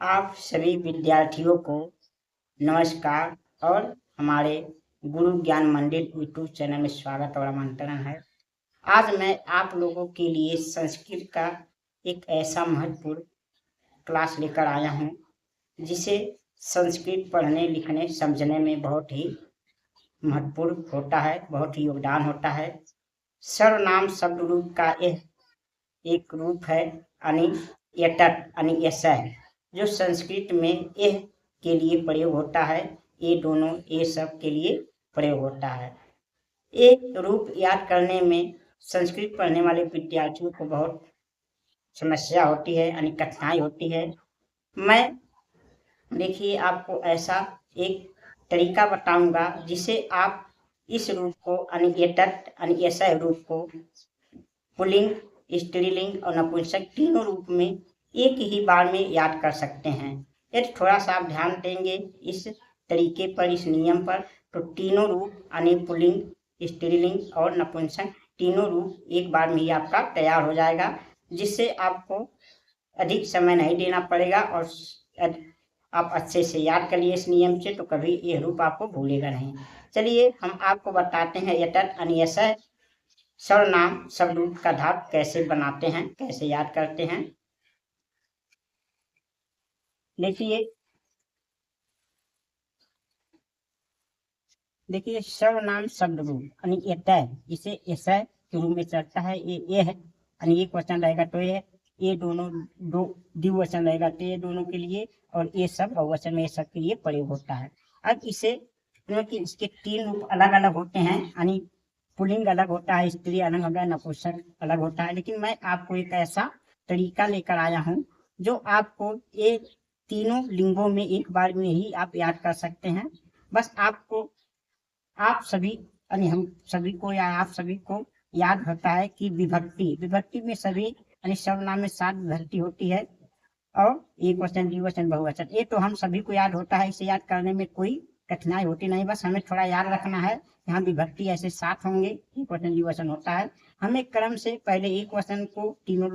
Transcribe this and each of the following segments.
आप सभी विद्यार्थियों को नमस्कार और हमारे गुरु ज्ञान मंदिर यूट्यूब चैनल में स्वागत और आमंत्रण है। आज मैं आप लोगों के लिए संस्कृत का एक ऐसा महत्वपूर्ण क्लास लेकर आया हूँ जिसे संस्कृत पढ़ने लिखने समझने में बहुत ही महत्वपूर्ण होता है, बहुत ही योगदान होता है। सर्वनाम शब्द रूप का यह एक रूप है यानी यटत यानी यशः, जो संस्कृत में यह के लिए प्रयोग होता है। ये दोनों ये सब के लिए प्रयोग होता है। ये रूप याद करने में संस्कृत पढ़ने वाले विद्यार्थियों को बहुत समस्या होती है यानी कठिनाई होती है। मैं देखिए आपको ऐसा एक तरीका बताऊंगा जिसे आप इस रूप को यानी यटत यानी यशः रूप को पुल्लिंग, स्त्रीलिंग और नपुंसक तीनों रूप में एक ही बार में याद कर सकते हैं। यदि थोड़ा सा आप ध्यान देंगे इस तरीके पर, इस नियम पर, तो तीनों रूप यानी पुल्लिंग, स्त्रीलिंग और नपुंसक तीनों रूप एक बार में ही आपका तैयार हो जाएगा, जिससे आपको अधिक समय नहीं देना पड़ेगा और आप अच्छे से याद करिए इस नियम से, तो कभी ये रूप आपको भूलेगा नहीं। चलिए हम आपको बताते हैं यटत यानी यशः सर्वनाम शब्द रूप का धातु कैसे बनाते हैं, कैसे याद करते हैं। देखिए सर्वनाम शब्द रूप यानी यतः, इसे यशः के रूप में चलता है। ये है यानी एक वचन रहेगा तो ये दोनों दो द्विवचन रहेगा तो ये दोनों के लिए, और ये सब बहुवचन में ये सब के लिए प्रयोग होता है। अब इसे क्योंकि इसके तीन रूप अलग अलग होते हैं यानी पुल्लिंग अलग होता है, स्त्री अलग होता है, नपुंसक अलग होता है, लेकिन मैं आपको एक ऐसा तरीका लेकर आया हूँ जो आपको ये तीनों लिंगों में एक बार में ही आप याद कर सकते हैं। बस आपको आप सभी यानी हम सभी को या आप सभी को याद होता है कि विभक्ति में सभी यानी सर्वनाम में 7 विभक्ति होती है और एक वचन, द्विवचन, बहुवचन। ये तो हम सभी को याद होता है, इसे याद करने में कोई कठिनाई होती नहीं। बस हमें थोड़ा याद रखना है, यहाँ विभक्ति ऐसे 7 होंगे, एक वचन द्विवचन होता है। हमें क्रम से पहले एक वचन को तीनों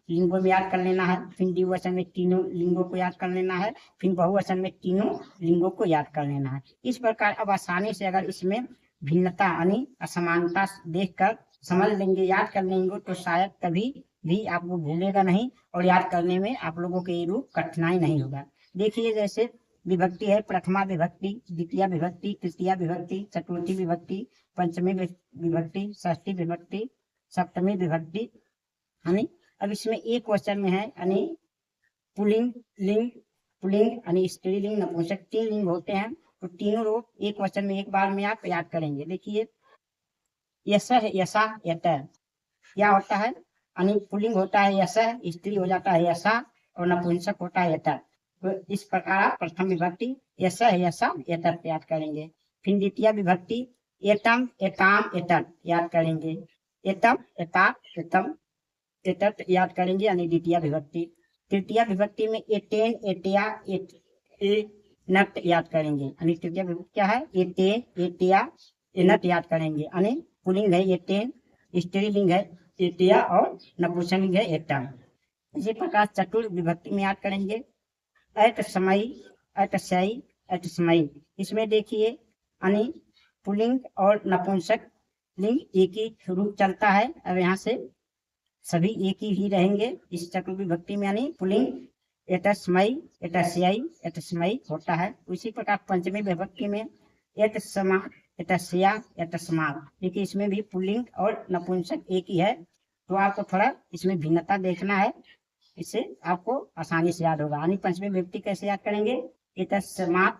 लिंगों में याद कर लेना है, फिर द्विवचन में तीनों लिंगों को याद कर लेना है, फिर बहुवचन में तीनों लिंगों को याद कर लेना है। इस प्रकार अब आसानी से अगर इसमें भिन्नता यानी असमानता देखकर समझ लेंगे, याद कर लेंगे, तो शायद कभी भी आपको भूलेगा नहीं और याद करने में आप लोगों के रूप कठिनाई नहीं होगा। देखिए जैसे विभक्ति है, प्रथमा विभक्ति, द्वितीय विभक्ति, तृतीय विभक्ति, चतुर्थी विभक्ति, पंचमी विभक्ति, षष्ठी विभक्ति, सप्तमी विभक्ति। यानी अब इसमें एक वचन में है यानी पुल्लिंग यानी स्त्रीलिंग, नपुंसक, 3 लिंग होते हैं, तो तीनों रूप एक वचन में एक बार में आप याद करेंगे। देखिए यशः, यशा, यतः क्या होता है यानी पुल्लिंग होता है यशः, स्त्री हो जाता है यशा और नपुंसक होता है यतः। तो इस प्रकार प्रथम विभक्ति यशः, यशा, यतः याद करेंगे। फिर द्वितीय विभक्ति एतम, एताम, एतत् याद करेंगे। एतम, एता, एतम, एतत् याद करेंगे यानी द्वितीय विभक्ति। तृतीय विभक्ति में एतेन, एतिया, एनत याद करेंगे यानी तृतीय विभक्ति क्या है, एतेन, एतिया, एनत याद करेंगे यानी पुल्लिंग है एतेन, स्त्रीलिंग है एतिया और नपुंसकलिंग है एतम। इसी प्रकार चतुर्थ विभक्ति में याद करेंगे ऐतसमयी, ऐतस्ययी, ऐतस्मयी। इसमें देखिए यानी पुल्लिंग और नपुंसक लिंग एक ही रूप चलता है, अब यहाँ से सभी एक ही रहेंगे इस चतुर्थ विभक्ति में यानी पुल्लिंग एतस्मयी, एतस्ययी, ऐतस्मयी होता है। उसी प्रकार पंचमी विभक्ति में एतस्मा, एतस्या, एतस्मात्। देखिए इसमें भी पुल्लिंग और नपुंसक एक ही है, तो आपको थोड़ा इसमें भिन्नता देखना है, इससे आपको आसानी से याद होगा। यानी पंचमी विभक्ति कैसे याद करेंगे, एतस्मात्,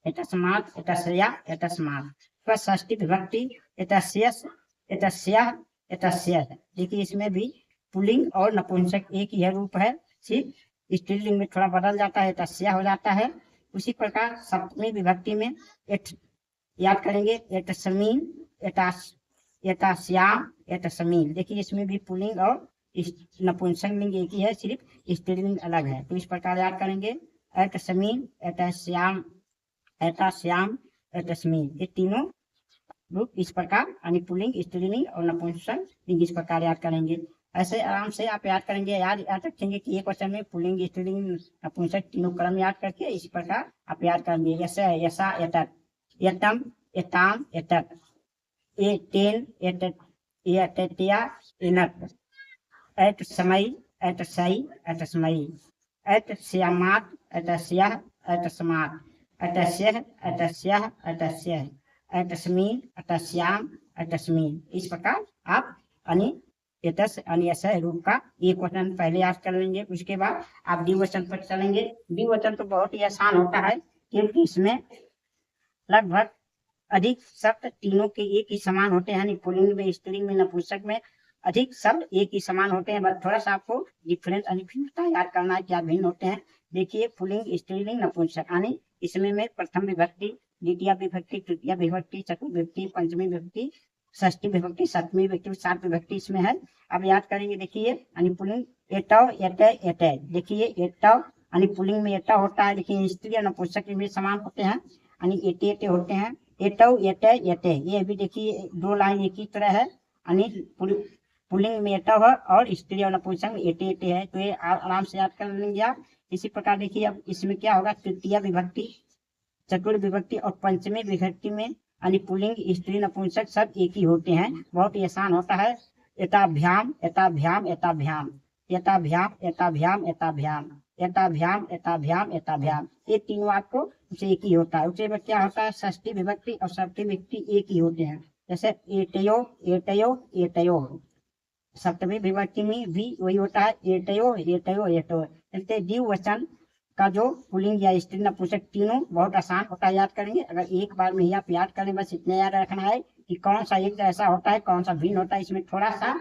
एतस्मात्, एतस्या, एतस्मात्। षष्ठी विभक्ति एतस्यस्, एतस्याः, एतस्यः। देखिए इसमें भी पुल्लिंग और नपुंसक एक ही रूप है, सिर्फ स्त्रीलिंग में थोड़ा बदल जाता है, एतस्या हो जाता है। उसी प्रकार सप्तमी विभक्ति में याद करेंगे एतस्मीन, एतास्याम, एतस्मीन। देखिए इसमें भी पुल्लिंग और नपुंसक लिंग एक ही है, सिर्फ स्त्रीलिंग अलग है। तो इस प्रकार याद करेंगे एतस्मीन, एतस्याम, एतास्याम, एतस्मीन। ये तीनों रूप इस प्रकार यानी पुल्लिंग, स्त्रीलिंग और नपुंसक लिंग इस प्रकार याद करेंगे। ऐसे आराम से आप याद करेंगे, याद रखेंगे कि एक क्वेश्चन में पुल्लिंग, स्त्रीलिंग, नपुंसक तीनों क्रम याद करके इसी प्रकार आप याद करेंगे। यसा, यसा, एतत्, एतम, एताम, एतत्, एतेन, एतत्, एतत्या, एनत्, एतस्मै, एतस्यै, एतस्मै, एतस्यामात्, एतस्याः, एतस्मात्, एतस्यः, एतस्याः, एतस्यः, एतस्मिन्, एतस्याम्, एतस्मिन्। इस प्रकार आप एतस अन्यस रूप का एक वचन पहले याद कर लेंगे। उसके बाद आप द्विवचन पर चलेंगे। द्विवचन तो बहुत ही आसान होता है, क्योंकि इसमें लगभग अधिक शब्द तीनों के एक ही समान होते हैं। पुल्लिंग में, स्त्रीलिंग में, नपुंसक में अधिक शब्द एक ही समान होते हैं। बस थोड़ा सा आपको डिफरेंस भिन्नता याद करना है, क्या भिन्न होते हैं। देखिए, पुल्लिंग, स्त्रीलिंग, नपुंसक, यानी इसमें में प्रथम विभक्ति, द्वितीय विभक्ति, तृतीय विभक्ति, चतुर्थ विभक्ति, पंचमी विभक्ति, षष्ठी विभक्ति, सप्तमी विभक्ति, सात विभक्ति इसमें है। अब याद करेंगे। देखिए, पुल्लिंग एटव, एटे, एटे। देखिए, एटव यानी पुल्लिंग में एटा होता है, लेकिन स्त्री और नपुंसक में समान होते हैं, यानी एटे एटे होते हैं। एटव, एटे, एटे, ये भी देखिए दो लाइन एक ही तरह है, यानी पुल्लिंग में एटव है और स्त्री और नपुंसक में एटे एटे है। तो ये आराम से याद कर लेंगे आप। इसी प्रकार देखिए, अब इसमें क्या होगा, तृतीय विभक्ति, चतुर्थ विभक्ति और पंचमी विभक्ति में यानी पुल्लिंग, स्त्री, नपुंसक सब एक ही होते हैं। बहुत ही आसान होता है। एताभ्याम, एताभ्याम, एताभ्याम, एताभ्याम, एताभ्याम, एताभ्याम, एताभ्याम, एताभ्याम, एताभ्याम, ये तीनों आपको उसे एक ही होता है। उसे में क्या होता है, षष्ठी विभक्ति और सप्तमी विभक्ति एक ही होते हैं। जैसे एटयो, एटयो, एटयो। सप्तमी विभक्ति में भी वही होता है, एटयो, एटयो, एटो। जैसे द्विवचन का जो पुल्लिंग या स्त्री, नपुंसक तीनों बहुत आसान होता है, याद करेंगे। अगर एक बार में ही आप याद करें, बस इतना याद रखना है कि कौन सा एक जैसा होता है, कौन सा भिन्न होता है। इसमें थोड़ा सा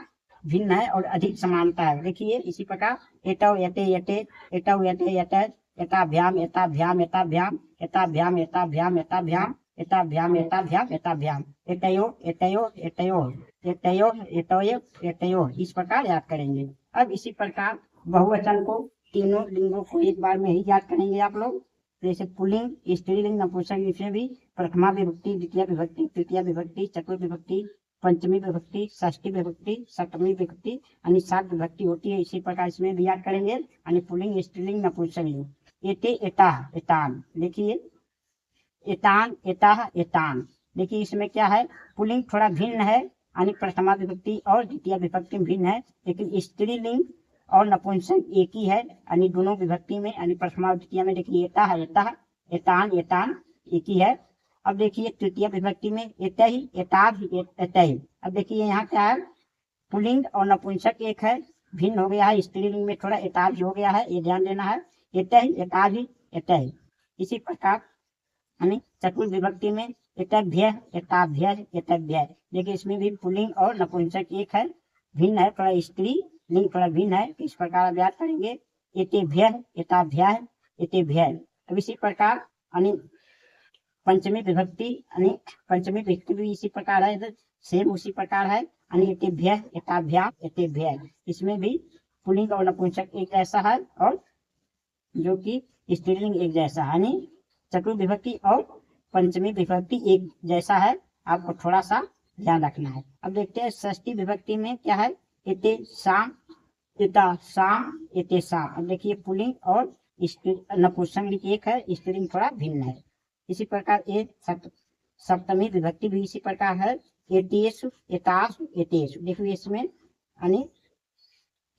भिन्न है और अधिक समानता है। देखिए, इसी प्रकार एटव, एटे, एटे, एटव, एटे, एटे, एताभ्याम, एताभ्याम, एताभ्याम, एताभ्याम, एताभ्याम, एताभ्याम, एताभ्याम, एताभ्याम, एताभ्याम, एटयो, एटयो, एटयो, एटयो, एटयो, एटयो। इस प्रकार याद करेंगे। अब इसी प्रकार बहुवचन को, तीनों लिंगों को एक बार में ही याद करेंगे आप लोग। जैसे पुल्लिंग, स्त्रीलिंग, नपुंसक, इसमें भी प्रथमा विभक्ति, द्वितीय विभक्ति, तृतीय विभक्ति, चतुर्थ विभक्ति, पंचमी विभक्ति, षष्ठी विभक्ति, सप्तमी विभक्ति, यानी 7 विभक्ति होती है। इसी प्रकार इसमें भी याद करेंगे, यानी पुल्लिंग, स्त्रीलिंग, नपुंसक। एटे, एताह, एतान। देखिए, एतान, एताह, एतान। देखिए, इसमें क्या है, पुल्लिंग थोड़ा भिन्न है, यानी प्रथमा विभक्ति और द्वितीय विभक्ति भिन्न है, लेकिन स्त्रीलिंग और नपुंसक एक ही है, यानी दोनों विभक्ति में, यानी प्रथमा द्वितीय में। देखिए, एता है, एता, एतान, एतान एक ही है। अब देखिए, तृतीय विभक्ति में एतहि, एताभ, एतहि। अब देखिए, यहाँ क्या है, पुल्लिंग और नपुंसक एक है, भिन्न हो गया है। स्त्रीलिंग में थोड़ा एताभ हो गया है, ये ध्यान देना है। एतहि, एताभि, एतहि। इसी प्रकार यानी चतुर्थ विभक्ति में एतभ्य, एताभ्य, एतभ्य। देखिए, इसमें भी पुल्लिंग और नपुंसक एक है, भिन्न है, थोड़ा स्त्री लिंग थोड़ा भिन्न है। इस प्रकार याद करेंगे, एतेभ्य, एताभ्य, एतेभ्य। अब इसी प्रकार यानी पंचमी विभक्ति, यानी पंचमी विभक्ति भी इसी प्रकार है, सेम उसी प्रकार है, यानी एतेभ्य, एताभ्याम, एतेभ्य। इसमें भी पुल्लिंग और नपुंसक एक जैसा है, और जो कि स्त्रीलिंग एक जैसा है, यानी चतुर्थ विभक्ति और पंचमी विभक्ति एक जैसा है। आपको थोड़ा सा ध्यान रखना है। अब देखते हैं षष्ठी विभक्ति में क्या है, एते शाम, एता शाम, एते शाम। अब देखिए, पुल्लिंग और नपुंसक एक है, स्त्रीलिंग थोड़ा भिन्न है। इसी प्रकार सप्तमी विभक्ति भी इसी प्रकार है, एतेषु, एतासु, एतेषु। देखिए, इसमें यानी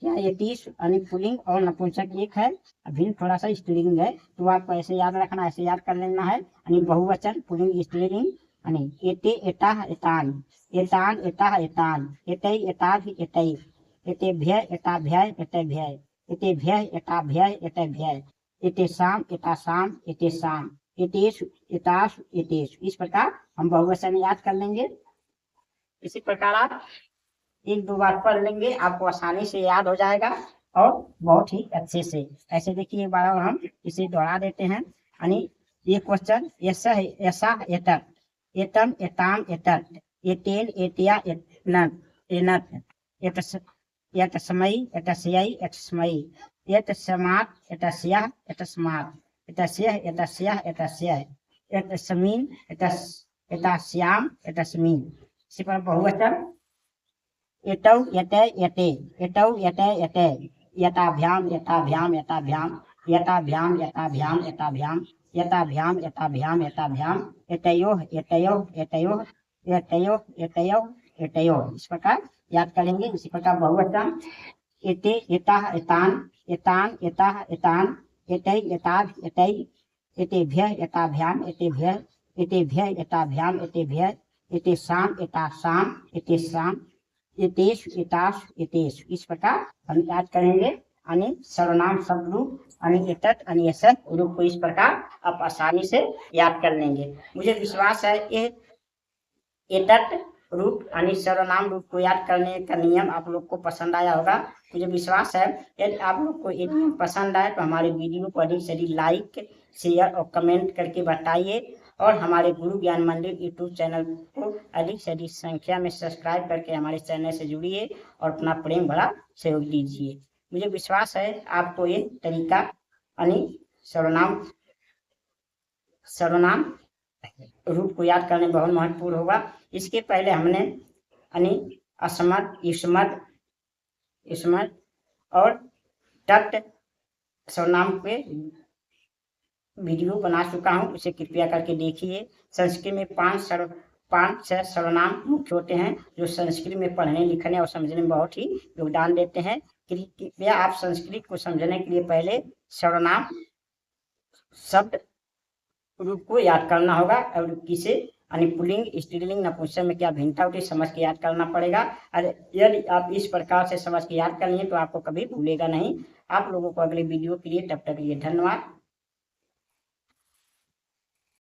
क्या, एतीस यानी पुल्लिंग और नपुंसक एक है, भिन्न थोड़ा सा स्त्रीलिंग है। तो आपको ऐसे याद रखना, ऐसे याद कर लेना है, यानी बहुवचन, पुल्लिंग, स्त्रीलिंग, यानी एते, एताह, एतान, एतान, एताह, एतान, एतै, एताभि, एतै, एतेभ्य, एताभ्य, एतेभ्य, एतेभ्य, एताभ्य, एतेभ्य, एतेषाम, एतासाम, एतेषाम, एतेषु, एतासु, एतेषु। इस प्रकार हम बहुवचन याद कर लेंगे। इसी प्रकार आप एक दो बार पढ़ लेंगे, आपको आसानी से याद हो जाएगा और बहुत ही अच्छे से। ऐसे देखिए, एक बार और हम इसे दोहरा देते हैं। यानी ये क्वेश्चन ऐसा है, ऐसा, एतत्, एतम, एताम, एतत्, एतेन, एतिया, एनत्, एनत्, एतस्मै, एतस्यै, एतस्मै, एतस्मात्, एतस्याः, एतस्मात्, एतस्यः, एतस्याः, एतस्यः, एतस्मिन्, एतस्याम्, एतस्मिन्। इसी पर बहुवचन एतौ यते यते, एतौ यते यते, यताभ्याम यताभ्याम यताभ्याम, यताभ्याम यताभ्याम यताभ्याम, यताभ्याम यताभ्याम यताभ्याम, एतयोः एतयोः एतयोः, एतयोः एतयोः एतयोः। इस प्रकार याद करेंगे। इसी प्रकार बहुवचन एते एताः एतान्, एतान् एताः एतान्, एतै एताभ् एतै, एतेभ्यः एताभ्याम एतेभ्यः, एतेभ्यः एताभ्याम एतेभ्यः, एतेषां एतासां एतेषां, एतेषु एतासु एतेषु। इस प्रकार हम याद करेंगे। यानी सर्वनाम शब्द रूप यानी एतत् यानी ऐसा रूप को इस प्रकार आप आसानी से याद कर लेंगे। मुझे विश्वास है ये एतत् रूप यानी सर्वनाम रूप को याद करने का नियम आप लोग को पसंद आया होगा। मुझे विश्वास है यदि आप लोग को ये नियम पसंद आए तो हमारे वीडियो को अधिक से अधिक लाइक, शेयर और कमेंट करके बताइए, और हमारे गुरु ज्ञान मंदिर यूट्यूब चैनल को अधिक से अधिक संख्या में सब्सक्राइब करके हमारे चैनल से जुड़िए और अपना प्रेम भरा सहयोग दीजिए। मुझे विश्वास है आपको ये तरीका यानी सर्वनाम रूप को याद करने बहुत महत्वपूर्ण होगा। इसके पहले हमने यानी असमर्थ, युष्मत्, युष्मत् और तत् सर्वनाम पे वीडियो बना चुका हूँ, उसे कृपया करके देखिए। संस्कृत में पांच छह सर्वनाम मुख्य होते हैं जो संस्कृत में पढ़ने लिखने और समझने में बहुत ही योगदान देते हैं। कृपया आप संस्कृत को समझने के लिए पहले सर्वनाम शब्द रूप को याद करना होगा और किसे यानी पुल्लिंग, स्त्रीलिंग, नपुंसक में क्या भिन्नता होती है समझ के याद करना पड़ेगा। और यदि आप इस प्रकार से समझ के याद कर लिए तो आपको कभी भूलेगा नहीं। आप लोगों को अगले वीडियो के लिए तब तक के लिए धन्यवाद।